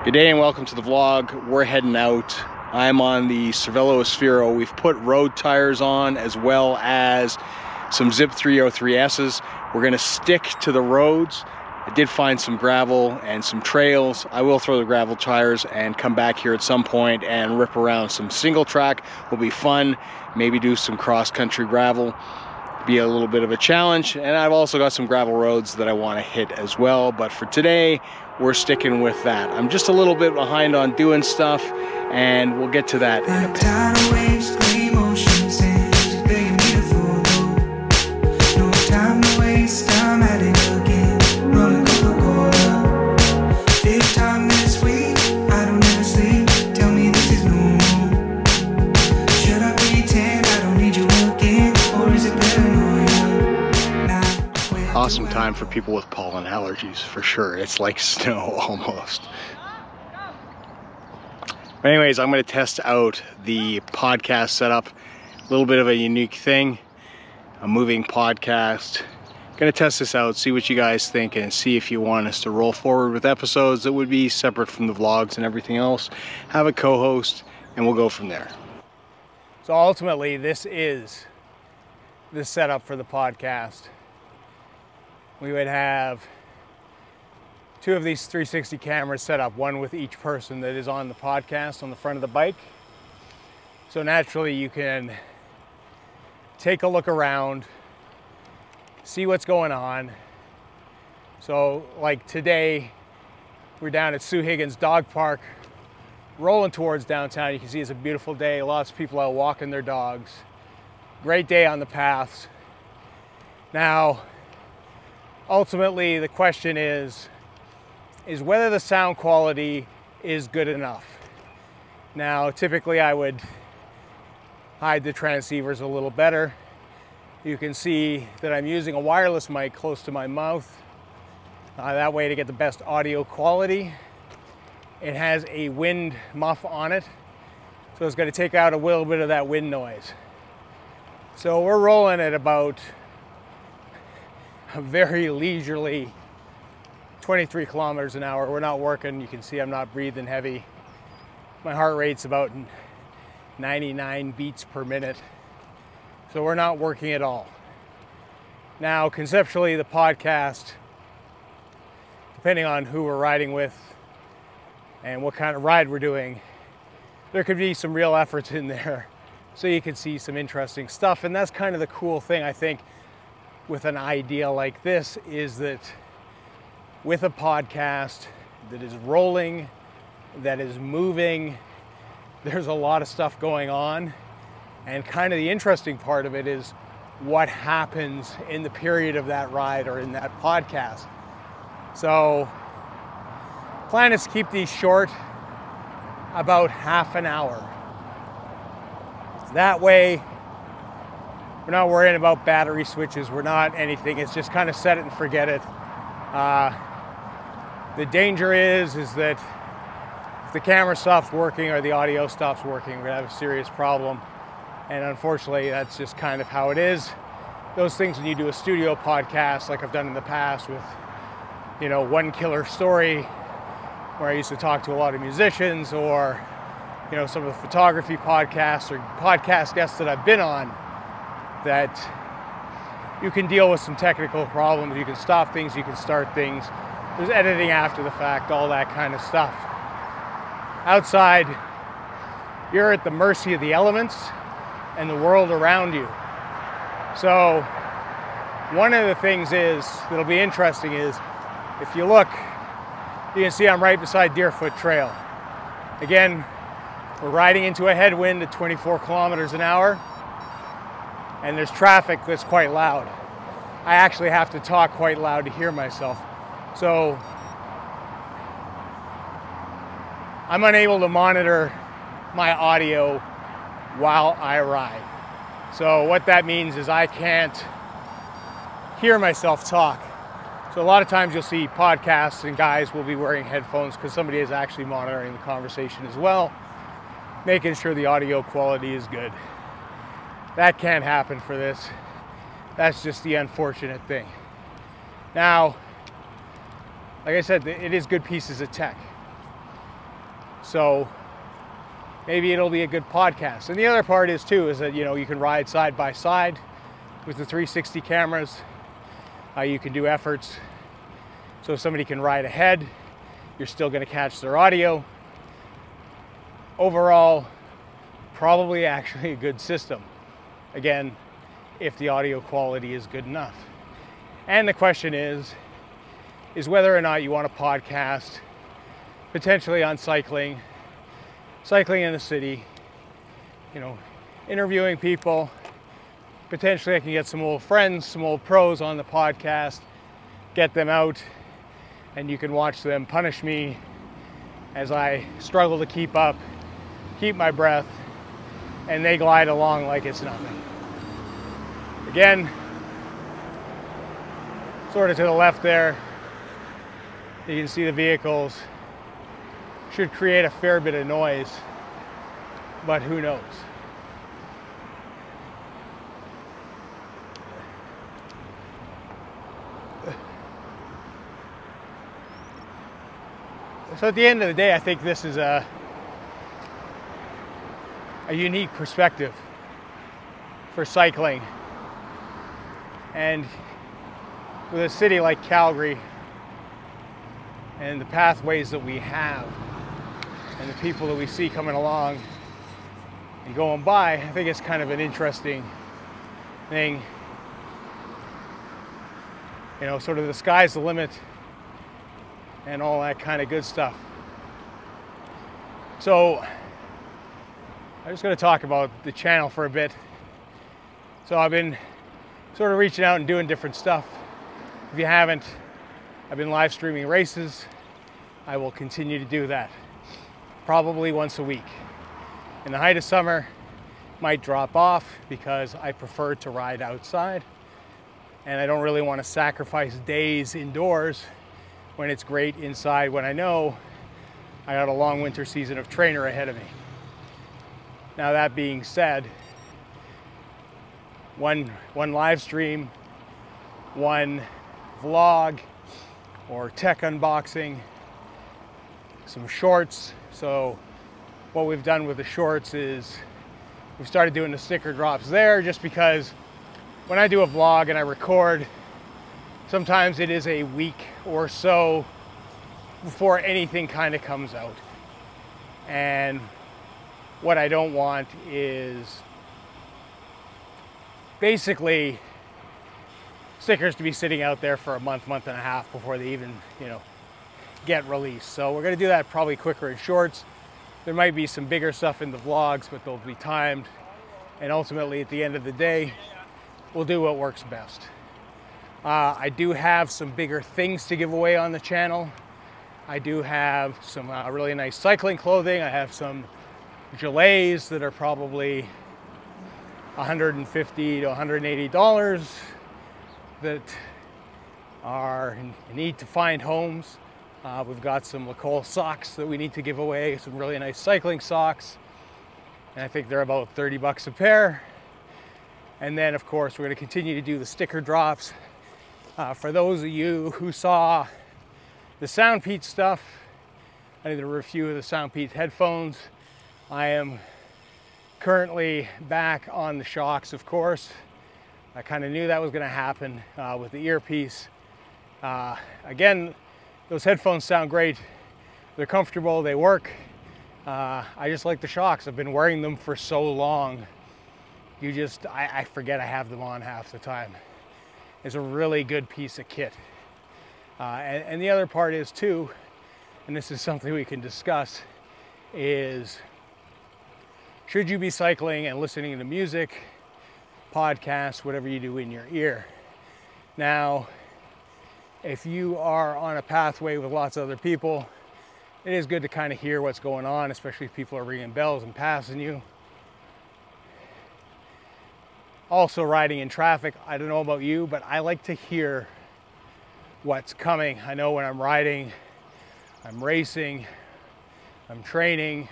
Good day and welcome to the vlog. We're heading out. I'm on the Cervelo Sphero. We've put road tires on as well as some Zip 303S's. We're gonna stick to the roads. I did find some gravel and some trails. I will throw the gravel tires and come back here at some point and rip around some single track. Will be fun. Maybe do some cross-country gravel. Be a little bit of a challenge, and I've also got some gravel roads that I want to hit as well, but for today we're sticking with that. I'm just a little bit behind on doing stuff, and we'll get to that in a bit. Awesome time for people with pollen allergies, for sure. It's like snow almost. But anyways, I'm going to test out the podcast setup. A little bit of a unique thing, a moving podcast. Going to test this out, see what you guys think, and see if you want us to roll forward with episodes that would be separate from the vlogs and everything else. Have a co-host, and we'll go from there. So ultimately, this is the setup for the podcast. We would have two of these 360 cameras set up, one with each person that is on the podcast on the front of the bike. So naturally you can take a look around, see what's going on. So like today, we're down at Sue Higgins Dog Park, rolling towards downtown. You can see it's a beautiful day, lots of people out walking their dogs. Great day on the paths. Now, ultimately, the question is whether the sound quality is good enough. Now, typically I would hide the transceivers a little better. You can see that I'm using a wireless mic close to my mouth. That way to get the best audio quality. It has a wind muff on it, so it's going to take out a little bit of that wind noise. So we're rolling at about a very leisurely 23 kilometers an hour. We're not working. You can see I'm not breathing heavy. My heart rate's about 99 beats per minute. So we're not working at all. Now, conceptually, the podcast, depending on who we're riding with and what kind of ride we're doing, there could be some real efforts in there. So you can see some interesting stuff. And that's kind of the cool thing, I think, with an idea like this, is that with a podcast that is rolling, that is moving, there's a lot of stuff going on. And kind of the interesting part of it is what happens in the period of that ride or in that podcast. So, plan is to keep these short, about half an hour. That way, we're not worrying about battery switches. We're not anything. It's just kind of set it and forget it. The danger is that if the camera stops working or the audio stops working, we're gonna have a serious problem. And unfortunately, that's just kind of how it is. Those things when you do a studio podcast, like I've done in the past with, you know, One Killer Story, where I used to talk to a lot of musicians, or, you know, some of the photography podcasts or podcast guests that I've been on, that you can deal with some technical problems. You can stop things, you can start things. There's editing after the fact, all that kind of stuff. Outside, you're at the mercy of the elements and the world around you. So one of the things that'll be interesting is, if you look, you can see I'm right beside Deerfoot Trail. Again, we're riding into a headwind at 24 kilometers an hour. And there's traffic that's quite loud. I actually have to talk quite loud to hear myself. So I'm unable to monitor my audio while I ride. So what that means is I can't hear myself talk. So a lot of times you'll see podcasts and guys will be wearing headphones because somebody is actually monitoring the conversation as well, making sure the audio quality is good. That can't happen for this. That's just the unfortunate thing. Now, like I said, it is good pieces of tech. So maybe it'll be a good podcast. And the other part is too, is that, you know, you can ride side by side with the 360 cameras. You can do efforts. So if somebody can ride ahead, you're still going to catch their audio. Overall, probably actually a good system. Again, if the audio quality is good enough. And the question is whether or not you want a podcast potentially on cycling in the city, you know, interviewing people. Potentially I can get some old friends, some old pros on the podcast, get them out, and you can watch them punish me as I struggle to keep up, keep my breath, and they glide along like it's nothing. Again, sort of to the left there, you can see the vehicles. Should create a fair bit of noise, but who knows? So at the end of the day, I think this is a unique perspective for cycling. And with a city like Calgary and the pathways that we have and the people that we see coming along and going by, I think it's kind of an interesting thing. You know, sort of the sky's the limit and all that kind of good stuff. So I'm just going to talk about the channel for a bit. So I've been sort of reaching out and doing different stuff. If you haven't, I've been live streaming races. I will continue to do that, probably once a week. In the height of summer, might drop off because I prefer to ride outside, and I don't really want to sacrifice days indoors when it's great inside, when I know I got a long winter season of trainer ahead of me. Now that being said, one live stream, one vlog or tech unboxing, some shorts. So what we've done with the shorts is we've started doing the sticker drops there, just because when I do a vlog and I record, sometimes it is a week or so before anything kind of comes out. And what I don't want is basically stickers to be sitting out there for a month and a half before they even, you know, get released. So we're going to do that probably quicker in shorts. There might be some bigger stuff in the vlogs, but they'll be timed. And ultimately, at the end of the day, we'll do what works best. I do have some bigger things to give away on the channel. I do have some really nice cycling clothing. I have some gilets that are probably $150 to $180 that are in need to find homes. We've got some Lacole socks that we need to give away, some really nice cycling socks. And I think they're about 30 bucks a pair. And then of course, we're gonna continue to do the sticker drops. For those of you who saw the Soundpeat stuff, I did a review of the Soundpeat headphones. I am currently back on the shocks, of course. I kind of knew that was gonna happen with the earpiece. Again, those headphones sound great. They're comfortable, they work. I just like the shocks. I've been wearing them for so long. I forget I have them on half the time. It's a really good piece of kit. And the other part is too, and this is something we can discuss, is should you be cycling and listening to music, podcasts, whatever you do in your ear? Now, if you are on a pathway with lots of other people, it is good to kind of hear what's going on, especially if people are ringing bells and passing you. Also, riding in traffic, I don't know about you, but I like to hear what's coming. I know when I'm riding, I'm racing, I'm training,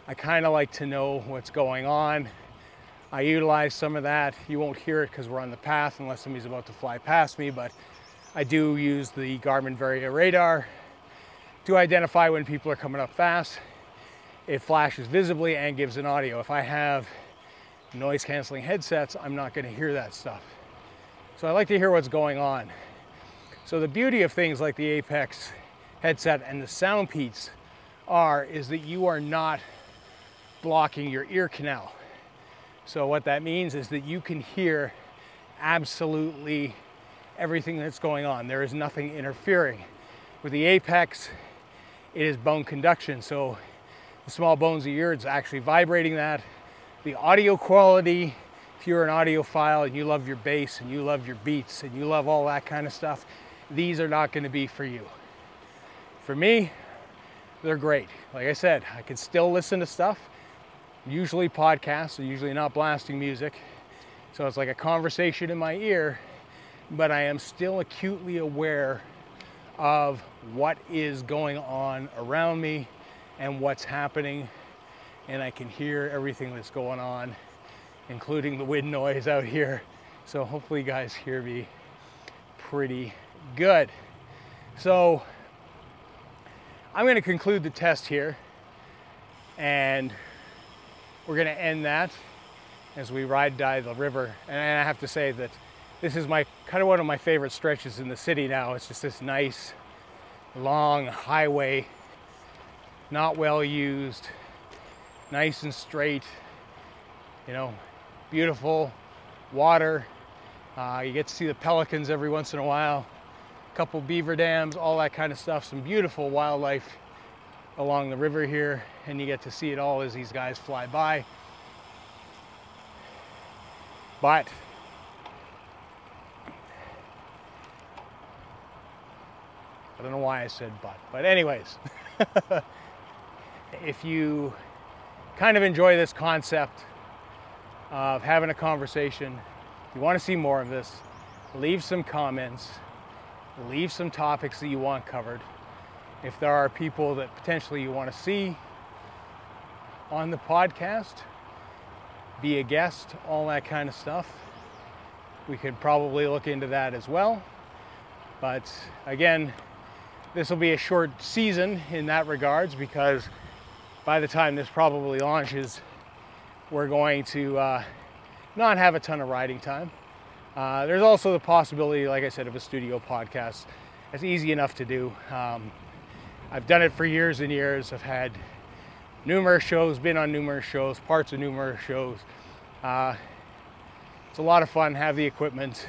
I kind of like to know what's going on. I utilize some of that. You won't hear it because we're on the path unless somebody's about to fly past me, but I do use the Garmin Varia radar to identify when people are coming up fast. it flashes visibly and gives an audio. If I have noise canceling headsets, I'm not going to hear that stuff. So I like to hear what's going on. So the beauty of things like the Apex headset and the Soundpeats is that you are not blocking your ear canal. So what that means is that you can hear absolutely everything that's going on. There is nothing interfering. With the Apex, it is bone conduction. So the small bones of your ear, it's actually vibrating that. The audio quality, if you're an audiophile and you love your bass and you love your beats and you love all that kind of stuff, these are not going to be for you. For me, they're great. Like I said, I can still listen to stuff. Usually podcasts, so usually not blasting music. So it's like a conversation in my ear, but I am still acutely aware of what is going on around me and what's happening. And I can hear everything that's going on, including the wind noise out here. So hopefully you guys hear me pretty good. So I'm going to conclude the test here, and we're going to end that as we ride by the river. And I have to say that this is kind of one of my favorite stretches in the city now. It's just this nice long highway, not well used, nice and straight, you know, beautiful water. You get to see the pelicans every once in a while, a couple beaver dams, all that kind of stuff. Some beautiful wildlife along the river here, and you get to see it all as these guys fly by. But I don't know why I said but anyways, if you kind of enjoy this concept of having a conversation, if you want to see more of this, leave some comments, leave some topics that you want covered. If there are people that potentially you want to see on the podcast, be a guest, all that kind of stuff, we could probably look into that as well. But again, this will be a short season in that regards, because by the time this probably launches, we're going to not have a ton of riding time. There's also the possibility, like I said, of a studio podcast. It's easy enough to do. I've done it for years and years. I've had numerous shows, been on numerous shows, parts of numerous shows. It's a lot of fun, have the equipment,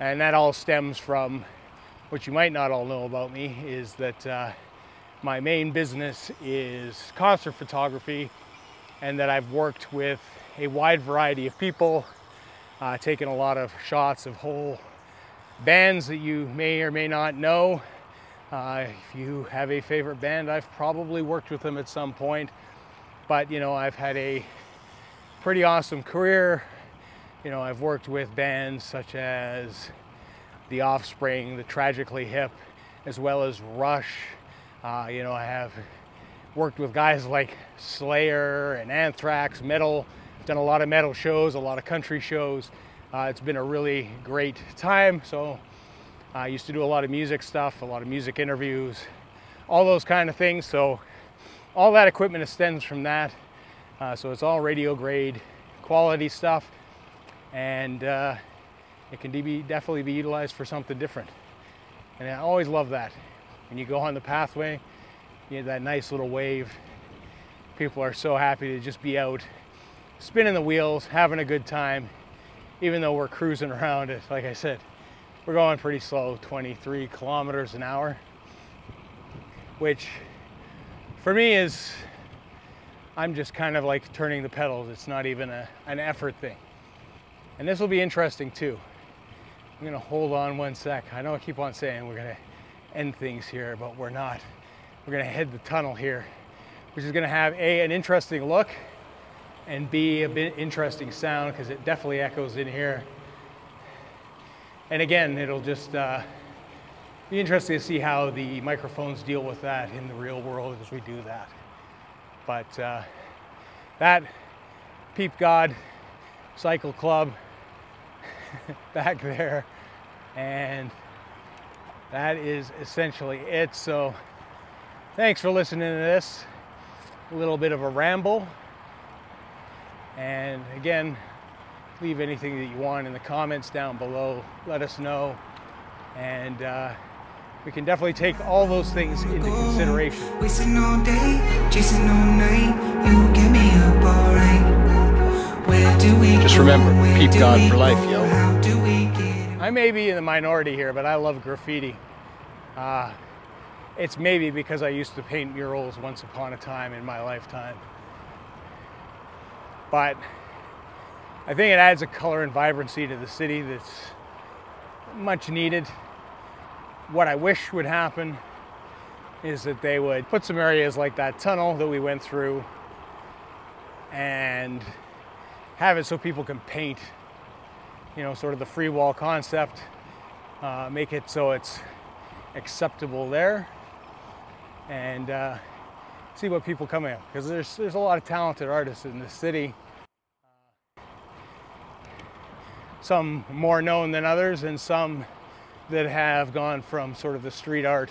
and that all stems from what you might not all know about me, is that my main business is concert photography, and that I've worked with a wide variety of people, taken a lot of shots of whole bands that you may or may not know. If you have a favorite band, I've probably worked with them at some point. But you know, I've had a pretty awesome career. You know, I've worked with bands such as The Offspring, The Tragically Hip, as well as Rush. You know, I have worked with guys like Slayer and Anthrax, metal. I've done a lot of metal shows, a lot of country shows. It's been a really great time. So I used to do a lot of music stuff, a lot of music interviews, all those kind of things. So all that equipment extends from that. So it's all radio grade quality stuff, and it can definitely be utilized for something different. And I always love that. When you go on the pathway, you get that nice little wave. People are so happy to just be out, spinning the wheels, having a good time, even though we're cruising around it. Like I said, we're going pretty slow, 23 kilometers an hour, which for me is, I'm just kind of like turning the pedals. It's not even an effort thing. And this will be interesting too. I'm gonna hold on one sec. I know I keep on saying we're gonna end things here, but we're not. We're gonna head the tunnel here, which is gonna have A, an interesting look, and B, a bit interesting sound, because it definitely echoes in here. And again, it'll just be interesting to see how the microphones deal with that in the real world as we do that. But that Peep God Cycle Club back there, and that is essentially it. So thanks for listening to this. a little bit of a ramble. And again, leave anything that you want in the comments down below. Let us know. And we can definitely take all those things into consideration. Wasting all day, chasing all night, you get me up alright. Where do we just go? remember, Where peep do God we for life, go? yo. How do we get I may be in the minority here, but I love graffiti. It's maybe because I used to paint murals once upon a time in my lifetime. But I think it adds a color and vibrancy to the city that's much needed. What I wish would happen is that they would put some areas like that tunnel that we went through and have it so people can paint, you know, sort of the free wall concept, make it so it's acceptable there, and see what people come in, because there's a lot of talented artists in the city, some more known than others, and some that have gone from sort of the street art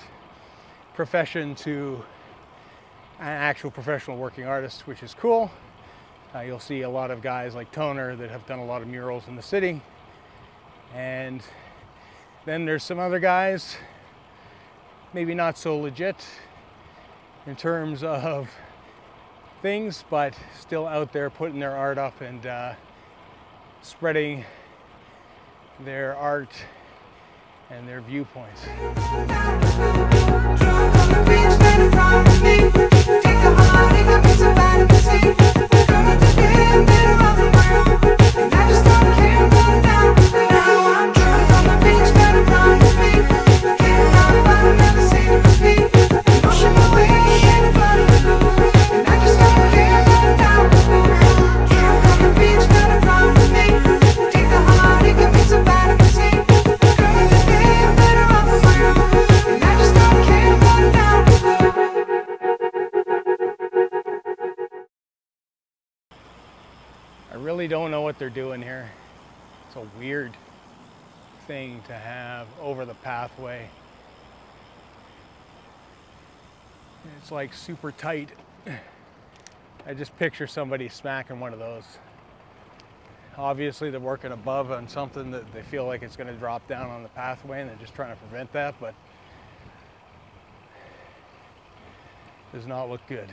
profession to an actual professional working artist, which is cool. You'll see a lot of guys like Toner that have done a lot of murals in the city, and then there's some other guys, maybe not so legit in terms of things, but still out there putting their art up and spreading their art and their viewpoints. I really don't know what they're doing here. It's a weird thing to have over the pathway. It's like super tight. I just picture somebody smacking one of those. Obviously they're working above on something that they feel like it's going to drop down on the pathway, and they're just trying to prevent that, but it does not look good.